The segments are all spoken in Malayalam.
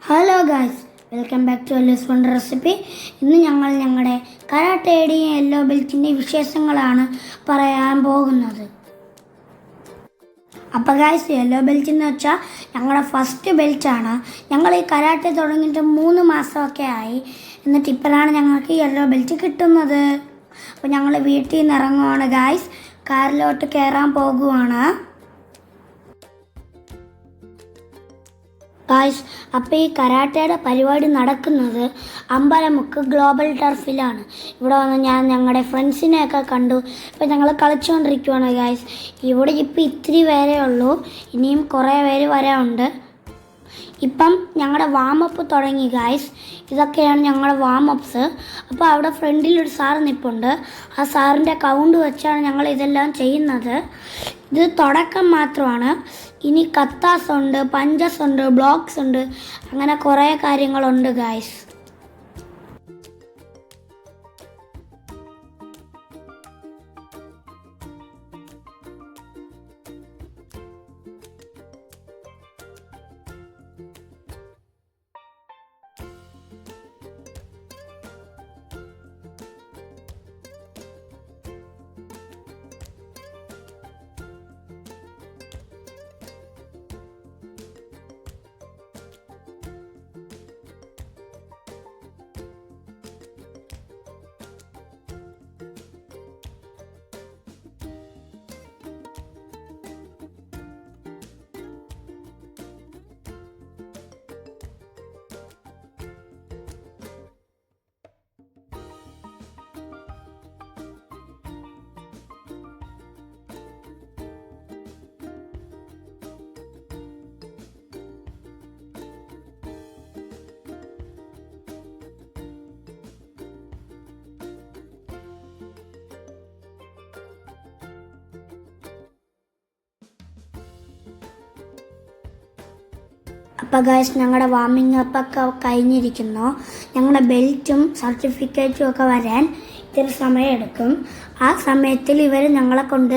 Hello guys, welcome back to എല്ലോസ് വണ്ടർ റെസിപ്പി. ഇന്ന് ഞങ്ങൾ ഞങ്ങളുടെ കരാട്ടയുടെയും യെല്ലോ ബെൽറ്റിൻ്റെയും വിശേഷങ്ങളാണ് പറയാൻ പോകുന്നത്. അപ്പോൾ ഗായ്സ്, യെല്ലോ ബെൽറ്റ് എന്ന് വെച്ചാൽ ഞങ്ങളുടെ ഫസ്റ്റ് ബെൽറ്റാണ്. ഞങ്ങൾ ഈ കരാട്ടെ തുടങ്ങിയിട്ട് 3 മാസമൊക്കെ ആയി. എന്നിട്ട് ഇപ്പോഴാണ് ഞങ്ങൾക്ക് യെല്ലോ ബെൽറ്റ് കിട്ടുന്നത്. അപ്പോൾ ഞങ്ങൾ വീട്ടിൽ നിന്ന് ഇറങ്ങുവാണ് ഗായ്സ്, കാറിലോട്ട് കയറാൻ പോകുവാണ്. ഗായ്സ്, അപ്പോൾ ഈ കരാട്ടയുടെ പരിപാടി നടക്കുന്നത് അമ്പലമുക്ക് ഗ്ലോബൽ ടർഫിലാണ്. ഇവിടെ വന്ന് ഞാൻ ഞങ്ങളുടെ ഫ്രണ്ട്സിനെയൊക്കെ കണ്ടു. ഇപ്പോൾ ഞങ്ങൾ കളിച്ചുകൊണ്ടിരിക്കുവാണ് ഗായ്സ്. ഇവിടെ ഇപ്പോൾ ഇത്തിരി പേരേ ഉള്ളൂ, ഇനിയും കുറേ പേര് വരാനുണ്ട്. ഇപ്പം ഞങ്ങളുടെ വാമപ്പ് തുടങ്ങി ഗായ്സ്. ഇതൊക്കെയാണ് ഞങ്ങളുടെ വാമപ്സ്. അപ്പോൾ അവിടെ ഫ്രണ്ടിലൊരു സാറ് നിൽപ്പുണ്ട്. ആ സാറിൻ്റെ കൗണ്ട് വെച്ചാണ് ഞങ്ങൾ ഇതെല്ലാം ചെയ്യുന്നത്. ഇത് തുടക്കം മാത്രമാണ്. ഇനി കത്താസ് ഉണ്ട്, പഞ്ചസ് ഉണ്ട്, ബ്ലോക്സ് ഉണ്ട്, അങ്ങനെ കുറേ കാര്യങ്ങളുണ്ട് ഗായ്സ്. അപ്പോൾ ഗൈസ്, ഞങ്ങളുടെ വാമിംഗ് അപ്പൊക്കെ കഴിഞ്ഞിരിക്കുന്നു. ഞങ്ങളുടെ ബെൽറ്റും സർട്ടിഫിക്കറ്റും ഒക്കെ വരാൻ ഇത്തിരി സമയമെടുക്കും. ആ സമയത്തിൽ ഇവർ ഞങ്ങളെ കൊണ്ട്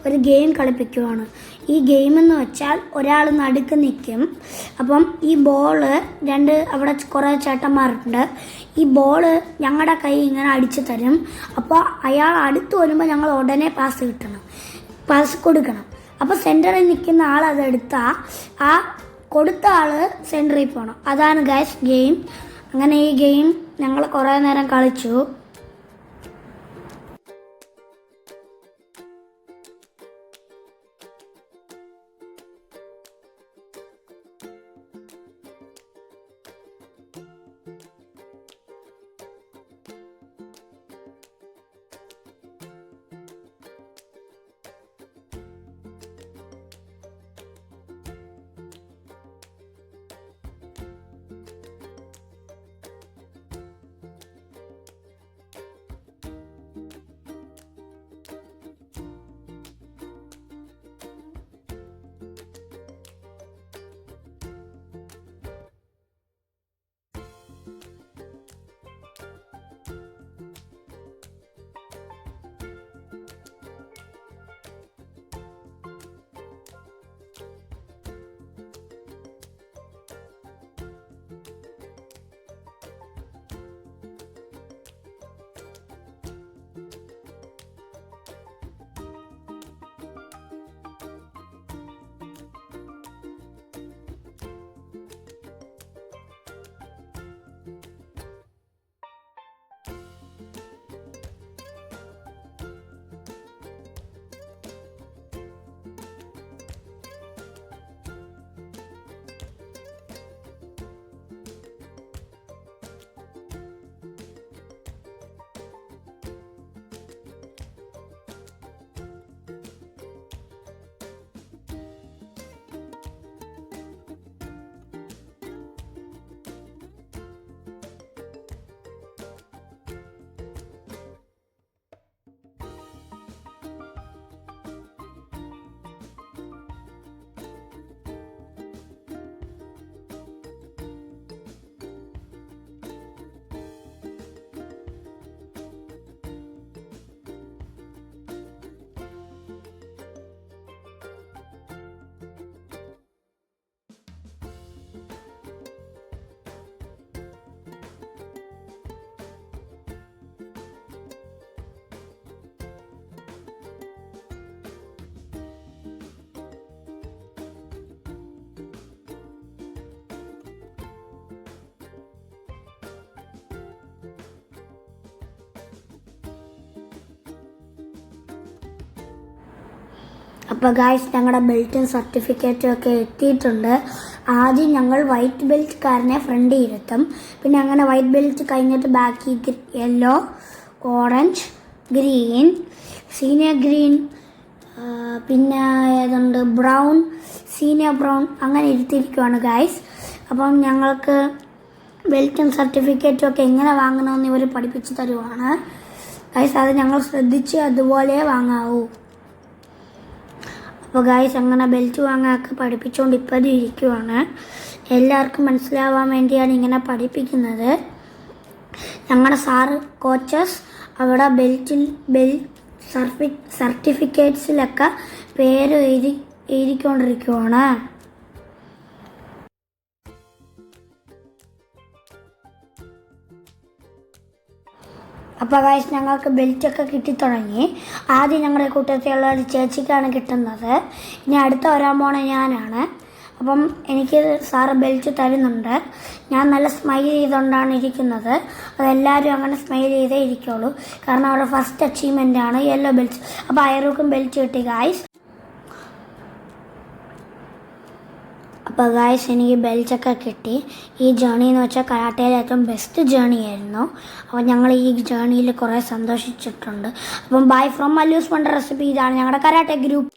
ഒരു ഗെയിം കളിപ്പിക്കുവാണ്. ഈ ഗെയിം എന്ന് വെച്ചാൽ ഒരാൾ നടുക്ക് നിൽക്കും. അപ്പം ഈ ബോള് അവിടെ കുറേ ചേട്ടന്മാരുണ്ട്. ഈ ബോള് ഞങ്ങളുടെ കൈ ഇങ്ങനെ അടിച്ചു തരും. അപ്പോൾ അയാൾ അടുത്ത് വരുമ്പോൾ ഞങ്ങൾ ഉടനെ പാസ് കൊടുക്കണം. അപ്പോൾ സെൻറ്ററിൽ നിൽക്കുന്ന ആൾ അതെടുത്താൽ ആ കൊടുത്ത ആൾ സെൻറ്ററിൽ പോകണം. അതാണ് ഗൈസ് ഗെയിം. അങ്ങനെ ഈ ഗെയിം ഞങ്ങൾ കുറേ നേരം കളിച്ചു. അപ്പോൾ ഗായ്സ് ഞങ്ങളുടെ ബെൽറ്റും സർട്ടിഫിക്കറ്റും ഒക്കെ എത്തിയിട്ടുണ്ട്. ആദ്യം ഞങ്ങൾ വൈറ്റ് ബെൽറ്റ്കാരനെ ഫ്രണ്ടിൽ ഇരുത്തും. പിന്നെ അങ്ങനെ വൈറ്റ് ബെൽറ്റ് കഴിഞ്ഞിട്ട് ബാക്കി yellow, orange, green, senior green, പിന്നെ ഏതുണ്ട് ബ്രൗൺ, സീനിയർ ബ്രൗൺ, അങ്ങനെ ഇരുത്തിയിരിക്കുവാണ് ഗായ്സ്. അപ്പം ഞങ്ങൾക്ക് ബെൽറ്റും സർട്ടിഫിക്കറ്റും ഒക്കെ എങ്ങനെ വാങ്ങണമെന്ന് ഇവർ പഠിപ്പിച്ച് തരുവാണ് ഗായ്സ്. അത് ഞങ്ങൾ ശ്രദ്ധിച്ച് അതുപോലെ വാങ്ങാവൂ. അപ്പോൾ ഗായ്സ് അങ്ങനെ ബെൽറ്റ് വാങ്ങാനൊക്കെ പഠിപ്പിച്ചുകൊണ്ട് ഇപ്പോഴും ഇരിക്കുവാണ്. എല്ലാവർക്കും മനസ്സിലാവാൻ വേണ്ടിയാണ് ഇങ്ങനെ പഠിപ്പിക്കുന്നത്. ഞങ്ങളുടെ സാറ് കോച്ചസ് അവിടെ സർട്ടിഫിക്കറ്റ്സിലൊക്കെ പേര് എഴുതിക്കൊണ്ടിരിക്കുവാണ്. അപ്പോൾ ഗായ്സ് ഞങ്ങൾക്ക് ബെൽറ്റൊക്കെ കിട്ടിത്തുടങ്ങി. ആദ്യം ഞങ്ങളുടെ കൂട്ടത്തിലുള്ള ഒരു ചേച്ചിക്കാണ് കിട്ടുന്നത്. ഇനി അടുത്ത വരാൻ പോണ ഞാനാണ്. അപ്പം എനിക്ക് സാറ് ബെൽറ്റ് തരുന്നുണ്ട്. ഞാൻ നല്ല സ്മൈൽ ചെയ്തുകൊണ്ടാണ് ഇരിക്കുന്നത്. അതെല്ലാവരും അങ്ങനെ സ്മൈൽ ചെയ്തേ ഇരിക്കുള്ളൂ. കാരണം അവരുടെ ഫസ്റ്റ് അച്ചീവ്മെൻ്റാണ് യെല്ലോ ബെൽറ്റ്. അപ്പോൾ അയറൂക്കും ബെൽറ്റ് കിട്ടി ഗായ്സ്. അപ്പോൾ ഗായ്സ് എനിക്ക് ബെൽറ്റൊക്കെ കിട്ടി. ഈ ജേണി എന്ന് വെച്ചാൽ കരാട്ടയിലെ ഏറ്റവും ബെസ്റ്റ് ജേണി ആയിരുന്നു. അപ്പോൾ ഞങ്ങൾ ഈ ജേണിയിൽ കുറേ സന്തോഷിച്ചിട്ടുണ്ട്. അപ്പം bye from Mallus wonder recipe. ഇതാണ് ഞങ്ങളുടെ കരാട്ടെ ഗ്രൂപ്പ്.